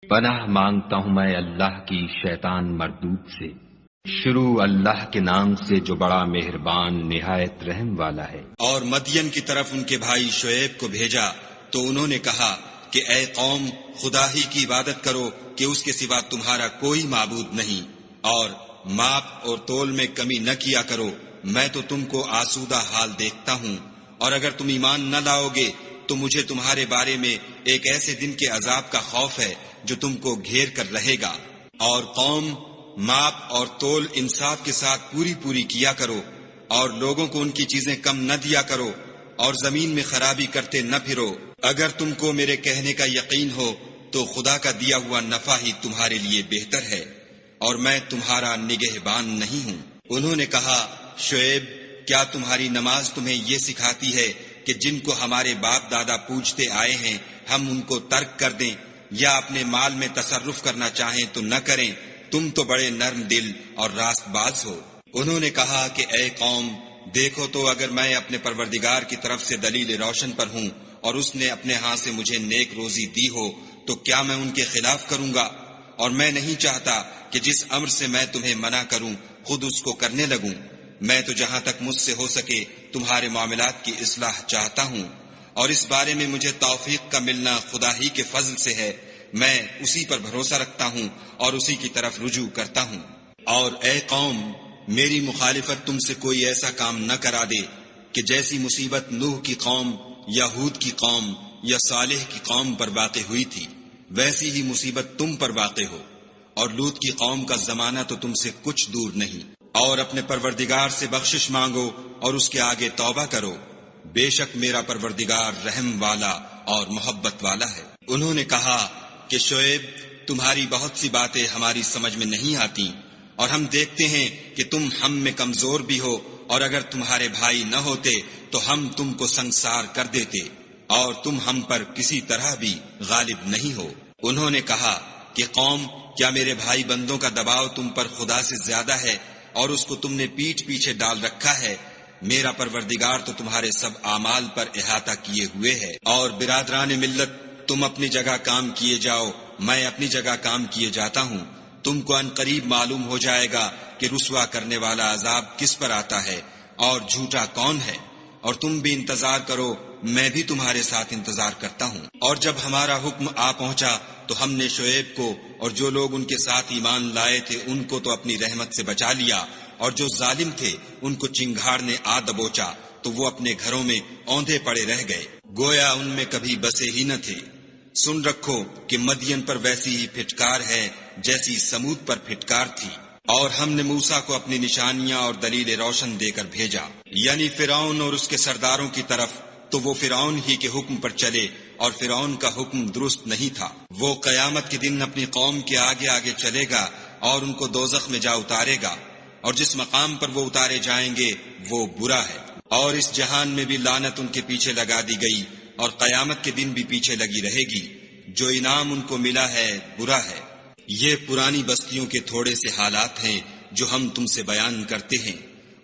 پناہ مانگتا ہوں میں اللہ کی شیطان مردود سے۔ شروع اللہ کے نام سے جو بڑا مہربان نہایت رحم والا ہے۔ اور مدین کی طرف ان کے بھائی شعیب کو بھیجا تو انہوں نے کہا کہ اے قوم، خدا ہی کی عبادت کرو کہ اس کے سوا تمہارا کوئی معبود نہیں، اور ماپ اور تول میں کمی نہ کیا کرو، میں تو تم کو آسودہ حال دیکھتا ہوں، اور اگر تم ایمان نہ لاؤ گے تو مجھے تمہارے بارے میں ایک ایسے دن کے عذاب کا خوف ہے جو تم کو گھیر کر رہے گا۔ اور قوم، ماپ اور تول انصاف کے ساتھ پوری کیا کرو، اور لوگوں کو ان کی چیزیں کم نہ دیا کرو، اور زمین میں خرابی کرتے نہ پھرو۔ اگر تم کو میرے کہنے کا یقین ہو تو خدا کا دیا ہوا نفع ہی تمہارے لیے بہتر ہے، اور میں تمہارا نگہبان نہیں ہوں۔ انہوں نے کہا، شعیب، کیا تمہاری نماز تمہیں یہ سکھاتی ہے کہ جن کو ہمارے باپ دادا پوجتے آئے ہیں ہم ان کو ترک کر دیں، یا اپنے مال میں تصرف کرنا چاہیں تو نہ کریں؟ تم تو بڑے نرم دل اور راست باز ہو۔ انہوں نے کہا کہ اے قوم، دیکھو تو اگر میں اپنے پروردگار کی طرف سے دلیل روشن پر ہوں اور اس نے اپنے ہاتھ سے مجھے نیک روزی دی ہو تو کیا میں ان کے خلاف کروں گا؟ اور میں نہیں چاہتا کہ جس امر سے میں تمہیں منع کروں خود اس کو کرنے لگوں۔ میں تو جہاں تک مجھ سے ہو سکے تمہارے معاملات کی اصلاح چاہتا ہوں، اور اس بارے میں مجھے توفیق کا ملنا خدا ہی کے فضل سے ہے۔ میں اسی پر بھروسہ رکھتا ہوں اور اسی کی طرف رجوع کرتا ہوں۔ اور اے قوم، میری مخالفت تم سے کوئی ایسا کام نہ کرا دے کہ جیسی مصیبت نوح کی قوم یا ہود کی قوم یا صالح کی قوم پر واقع ہوئی تھی ویسی ہی مصیبت تم پر واقع ہو، اور لوط کی قوم کا زمانہ تو تم سے کچھ دور نہیں۔ اور اپنے پروردگار سے بخشش مانگو اور اس کے آگے توبہ کرو، بے شک میرا پروردگار رحم والا اور محبت والا ہے۔ انہوں نے کہا کہ شعیب، تمہاری بہت سی باتیں ہماری سمجھ میں نہیں آتی، اور ہم دیکھتے ہیں کہ تم ہم میں کمزور بھی ہو، اور اگر تمہارے بھائی نہ ہوتے تو ہم تم کو سنگسار کر دیتے، اور تم ہم پر کسی طرح بھی غالب نہیں ہو۔ انہوں نے کہا کہ قوم، کیا میرے بھائی بندوں کا دباؤ تم پر خدا سے زیادہ ہے، اور اس کو تم نے پیٹھ پیچھے ڈال رکھا ہے؟ میرا پروردگار تو تمہارے سب اعمال پر احاطہ کیے ہوئے ہے۔ اور برادران ملت، تم اپنی جگہ کام کیے جاؤ، میں اپنی جگہ کام کیے جاتا ہوں۔ تم کو ان قریب معلوم ہو جائے گا کہ رسوا کرنے والا عذاب کس پر آتا ہے اور جھوٹا کون ہے، اور تم بھی انتظار کرو، میں بھی تمہارے ساتھ انتظار کرتا ہوں۔ اور جب ہمارا حکم آ پہنچا تو ہم نے شعیب کو اور جو لوگ ان کے ساتھ ایمان لائے تھے ان کو تو اپنی رحمت سے بچا لیا، اور جو ظالم تھے ان کو چنگھاڑ نے آ دبوچا تو وہ اپنے گھروں میں اوندھے پڑے رہ گئے، گویا ان میں کبھی بسے ہی نہ تھے۔ سن رکھو کہ مدین پر ویسی ہی پھٹکار ہے جیسی سمود پر پھٹکار تھی۔ اور ہم نے موسیٰ کو اپنی نشانیاں اور دلیل روشن دے کر بھیجا، یعنی فرعون اور اس کے سرداروں کی طرف، تو وہ فرعون ہی کے حکم پر چلے، اور فرعون کا حکم درست نہیں تھا۔ وہ قیامت کے دن اپنی قوم کے آگے آگے چلے گا اور ان کو دوزخ میں جا اتارے گا، اور جس مقام پر وہ اتارے جائیں گے وہ برا ہے۔ اور اس جہان میں بھی لعنت ان کے پیچھے لگا دی گئی، اور قیامت کے دن بھی پیچھے لگی رہے گی۔ جو انعام ان کو ملا ہے برا ہے۔ یہ پرانی بستیوں کے تھوڑے سے حالات ہیں جو ہم تم سے بیان کرتے ہیں،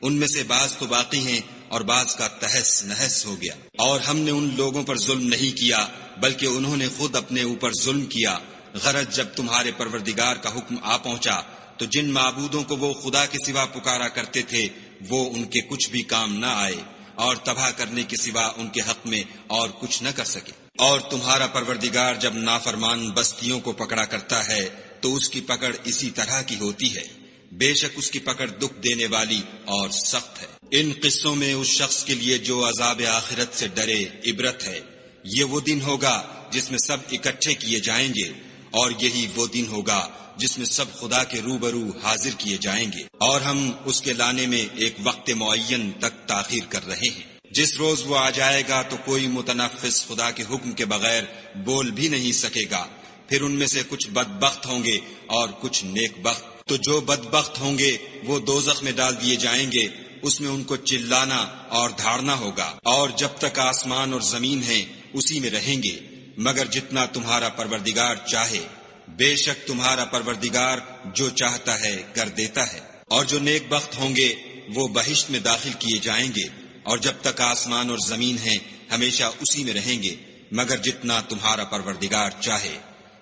ان میں سے بعض تو باقی ہیں اور بعض کا تہس نہس ہو گیا۔ اور ہم نے ان لوگوں پر ظلم نہیں کیا بلکہ انہوں نے خود اپنے اوپر ظلم کیا۔ غرض جب تمہارے پروردگار کا حکم آ پہنچا تو جن معبودوں کو وہ خدا کے سوا پکارا کرتے تھے وہ ان کے کچھ بھی کام نہ آئے، اور تباہ کرنے کے سوا ان کے حق میں اور کچھ نہ کر سکے۔ اور تمہارا پروردگار جب نافرمان بستیوں کو پکڑا کرتا ہے تو اس کی پکڑ اسی طرح کی ہوتی ہے، بے شک اس کی پکڑ دکھ دینے والی اور سخت ہے۔ ان قصوں میں اس شخص کے لیے جو عذاب آخرت سے ڈرے عبرت ہے۔ یہ وہ دن ہوگا جس میں سب اکٹھے کیے جائیں گے، اور یہی وہ دن ہوگا جس میں سب خدا کے روبرو حاضر کیے جائیں گے، اور ہم اس کے لانے میں ایک وقت معین تک تاخیر کر رہے ہیں۔ جس روز وہ آ جائے گا تو کوئی متنفس خدا کے حکم کے بغیر بول بھی نہیں سکے گا۔ پھر ان میں سے کچھ بدبخت ہوں گے اور کچھ نیک بخت۔ تو جو بدبخت ہوں گے وہ دوزخ میں ڈال دیے جائیں گے، اس میں ان کو چلانا اور دھاڑنا ہوگا، اور جب تک آسمان اور زمین ہیں اسی میں رہیں گے، مگر جتنا تمہارا پروردگار چاہے۔ بے شک تمہارا پروردگار جو چاہتا ہے کر دیتا ہے۔ اور جو نیک بخت ہوں گے وہ بہشت میں داخل کیے جائیں گے، اور جب تک آسمان اور زمین ہیں ہمیشہ اسی میں رہیں گے، مگر جتنا تمہارا پروردگار چاہے۔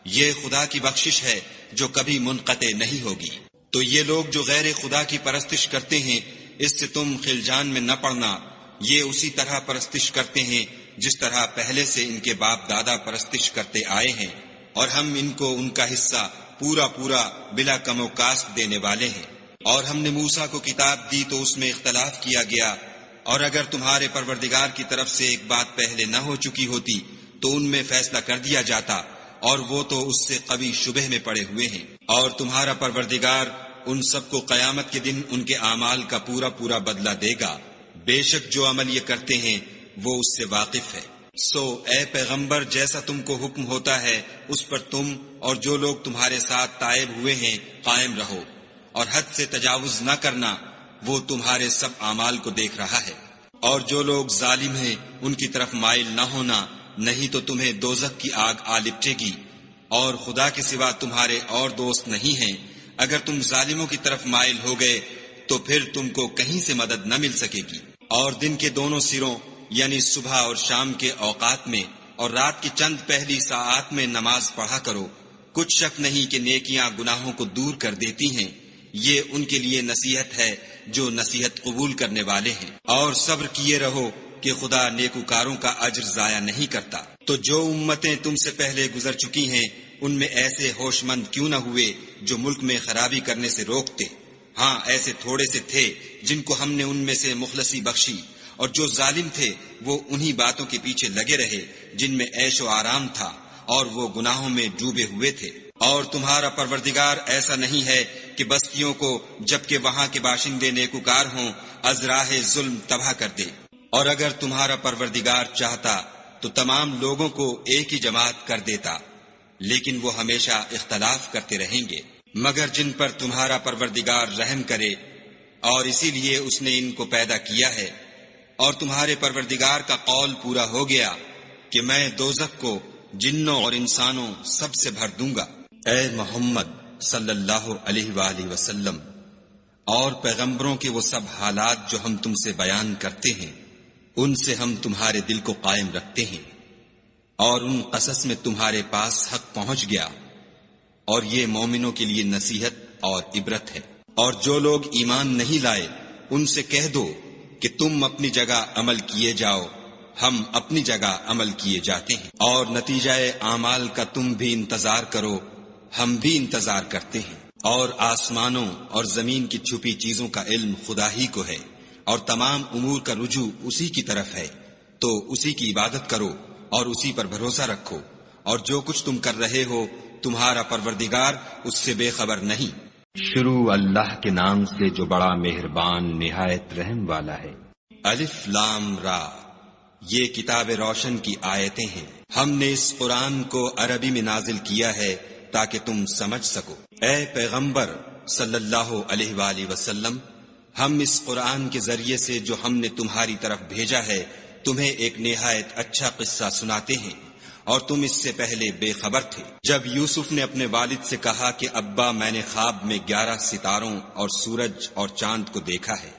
یہ خدا کی بخشش ہے جو کبھی منقطع نہیں ہوگی۔ تو یہ لوگ جو غیر خدا کی پرستش کرتے ہیں، اس سے تم خلجان میں نہ پڑنا، یہ اسی طرح پرستش کرتے ہیں جس طرح پہلے سے ان کے باپ دادا پرستش کرتے آئے ہیں، اور ہم ان کو ان کا حصہ پورا پورا بلا کم و کاست دینے والے ہیں۔ اور ہم نے موسیٰ کو کتاب دی تو اس میں اختلاف کیا گیا، اور اگر تمہارے پروردگار کی طرف سے ایک بات پہلے نہ ہو چکی ہوتی تو ان میں فیصلہ کر دیا جاتا، اور وہ تو اس سے قوی شبہ میں پڑے ہوئے ہیں۔ اور تمہارا پروردگار ان سب کو قیامت کے دن ان کے اعمال کا پورا پورا بدلہ دے گا، بے شک جو عمل یہ کرتے ہیں وہ اس سے واقف ہے۔ سو اے پیغمبر، جیسا تم کو حکم ہوتا ہے اس پر تم اور جو لوگ تمہارے ساتھ تائب ہوئے ہیں قائم رہو، اور حد سے تجاوز نہ کرنا، وہ تمہارے سب اعمال کو دیکھ رہا ہے۔ اور جو لوگ ظالم ہیں ان کی طرف مائل نہ ہونا، نہیں تو تمہیں دوزخ کی آگ آ لپٹے گی، اور خدا کے سوا تمہارے اور دوست نہیں ہیں۔ اگر تم ظالموں کی طرف مائل ہو گئے تو پھر تم کو کہیں سے مدد نہ مل سکے گی۔ اور دن کے دونوں سروں یعنی صبح اور شام کے اوقات میں اور رات کی چند پہلی ساعات میں نماز پڑھا کرو، کچھ شک نہیں کہ نیکیاں گناہوں کو دور کر دیتی ہیں، یہ ان کے لیے نصیحت ہے جو نصیحت قبول کرنے والے ہیں۔ اور صبر کیے رہو کہ خدا نیکوکاروں کا اجر ضائع نہیں کرتا۔ تو جو امتیں تم سے پہلے گزر چکی ہیں ان میں ایسے ہوش مند کیوں نہ ہوئے جو ملک میں خرابی کرنے سے روکتے؟ ہاں ایسے تھوڑے سے تھے جن کو ہم نے ان میں سے مخلصی بخشی، اور جو ظالم تھے وہ انہی باتوں کے پیچھے لگے رہے جن میں عیش و آرام تھا، اور وہ گناہوں میں ڈوبے ہوئے تھے۔ اور تمہارا پروردگار ایسا نہیں ہے کہ بستیوں کو جبکہ وہاں کے باشندے نیکوکار ہوں از راہ ظلم تباہ کر دے۔ اور اگر تمہارا پروردگار چاہتا تو تمام لوگوں کو ایک ہی جماعت کر دیتا، لیکن وہ ہمیشہ اختلاف کرتے رہیں گے، مگر جن پر تمہارا پروردگار رحم کرے، اور اسی لیے اس نے ان کو پیدا کیا ہے۔ اور تمہارے پروردگار کا قول پورا ہو گیا کہ میں دوزخ کو جنوں اور انسانوں سب سے بھر دوں گا۔ اے محمد صلی اللہ علیہ وآلہ وسلم اور پیغمبروں کے وہ سب حالات جو ہم تم سے بیان کرتے ہیں، ان سے ہم تمہارے دل کو قائم رکھتے ہیں، اور ان قصص میں تمہارے پاس حق پہنچ گیا، اور یہ مومنوں کے لیے نصیحت اور عبرت ہے۔ اور جو لوگ ایمان نہیں لائے ان سے کہہ دو کہ تم اپنی جگہ عمل کیے جاؤ، ہم اپنی جگہ عمل کیے جاتے ہیں، اور نتیجہ اعمال کا تم بھی انتظار کرو، ہم بھی انتظار کرتے ہیں۔ اور آسمانوں اور زمین کی چھپی چیزوں کا علم خدا ہی کو ہے، اور تمام امور کا رجوع اسی کی طرف ہے، تو اسی کی عبادت کرو اور اسی پر بھروسہ رکھو، اور جو کچھ تم کر رہے ہو تمہارا پروردگار اس سے بے خبر نہیں۔ شروع اللہ کے نام سے جو بڑا مہربان نہایت رحم والا ہے۔ الف لام را، یہ کتاب روشن کی آیتیں ہیں۔ ہم نے اس قرآن کو عربی میں نازل کیا ہے تاکہ تم سمجھ سکو۔ اے پیغمبر صلی اللہ علیہ وآلہ وسلم، ہم اس قرآن کے ذریعے سے جو ہم نے تمہاری طرف بھیجا ہے تمہیں ایک نہایت اچھا قصہ سناتے ہیں، اور تم اس سے پہلے بے خبر تھے۔ جب یوسف نے اپنے والد سے کہا کہ ابا میں نے خواب میں 11 ستاروں اور سورج اور چاند کو دیکھا ہے،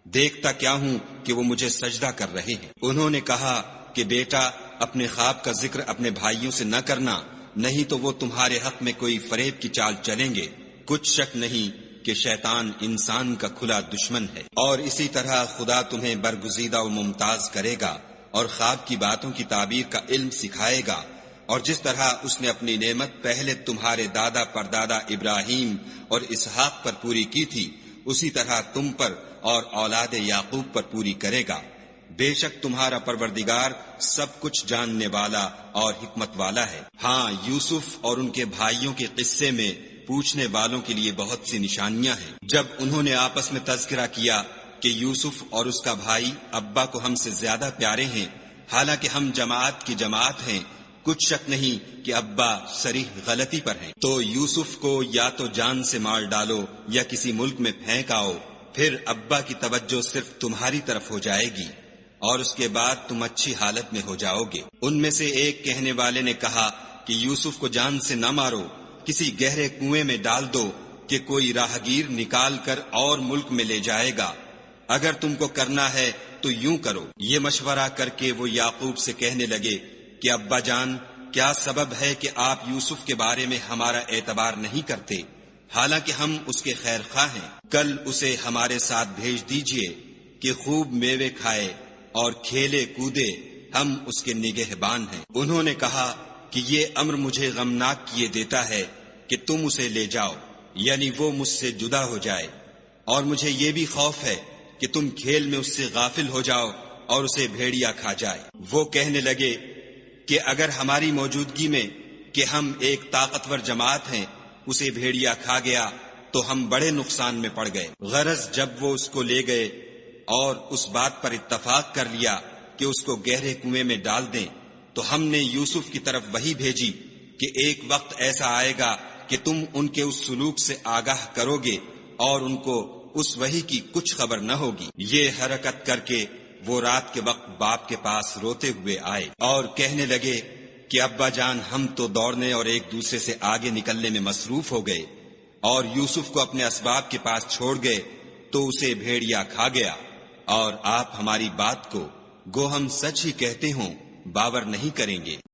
دیکھتا کیا ہوں کہ وہ مجھے سجدہ کر رہے ہیں۔ انہوں نے کہا کہ بیٹا اپنے خواب کا ذکر اپنے بھائیوں سے نہ کرنا، نہیں تو وہ تمہارے حق میں کوئی فریب کی چال چلیں گے۔ کچھ شک نہیں کہ شیطان انسان کا کھلا دشمن ہے، اور اسی طرح خدا تمہیں برگزیدہ و ممتاز کرے گا اور خواب کی باتوں کی تعبیر کا علم سکھائے گا، اور جس طرح اس نے اپنی نعمت پہلے تمہارے دادا پردادا ابراہیم اور اسحاق پر پوری کی تھی، اسی طرح تم پر اور اولاد یعقوب پر پوری کرے گا۔ بے شک تمہارا پروردگار سب کچھ جاننے والا اور حکمت والا ہے۔ ہاں یوسف اور ان کے بھائیوں کے قصے میں پوچھنے والوں کے لیے بہت سی نشانیاں ہیں۔ جب انہوں نے آپس میں تذکرہ کیا کہ یوسف اور اس کا بھائی ابا کو ہم سے زیادہ پیارے ہیں، حالانکہ ہم جماعت کی جماعت ہیں، کچھ شک نہیں کہ ابا صریح غلطی پر ہیں، تو یوسف کو یا تو جان سے مار ڈالو یا کسی ملک میں پھینک آؤ، پھر ابا کی توجہ صرف تمہاری طرف ہو جائے گی، اور اس کے بعد تم اچھی حالت میں ہو جاؤ گے۔ ان میں سے ایک کہنے والے نے کہا کہ یوسف کو جان سے نہ مارو، کسی گہرے کنویں میں ڈال دو کہ کوئی راہگیر نکال کر اور ملک میں لے جائے گا، اگر تم کو کرنا ہے تو یوں کرو۔ یہ مشورہ کر کے وہ یعقوب سے کہنے لگے کہ ابا جان، کیا سبب ہے کہ آپ یوسف کے بارے میں ہمارا اعتبار نہیں کرتے، حالانکہ ہم اس کے خیر خواہ ہیں؟ کل اسے ہمارے ساتھ بھیج دیجئے کہ خوب میوے کھائے اور کھیلے کودے، ہم اس کے نگہبان ہیں۔ انہوں نے کہا کہ یہ امر مجھے غمناک کیے دیتا ہے کہ تم اسے لے جاؤ، یعنی وہ مجھ سے جدا ہو جائے، اور مجھے یہ بھی خوف ہے کہ تم کھیل میں اس سے غافل ہو جاؤ اور اسے بھیڑیا کھا جائے۔ وہ کہنے لگے کہ اگر ہماری موجودگی میں کہ ہم ایک طاقتور جماعت ہیں اسے بھیڑیا کھا گیا تو ہم بڑے نقصان میں پڑ گئے۔ غرض جب وہ اس کو لے گئے اور اس بات پر اتفاق کر لیا کہ اس کو گہرے کنویں میں ڈال دیں، تو ہم نے یوسف کی طرف وحی بھیجی کہ ایک وقت ایسا آئے گا کہ تم ان کے اس سلوک سے آگاہ کرو گے اور ان کو اس وحی کی کچھ خبر نہ ہوگی۔ یہ حرکت کر کے وہ رات کے وقت باپ کے پاس روتے ہوئے آئے اور کہنے لگے کہ ابا جان، ہم تو دوڑنے اور ایک دوسرے سے آگے نکلنے میں مصروف ہو گئے اور یوسف کو اپنے اسباب کے پاس چھوڑ گئے تو اسے بھیڑیا کھا گیا، اور آپ ہماری بات کو گو ہم سچ ہی کہتے ہوں باور نہیں کریں گے۔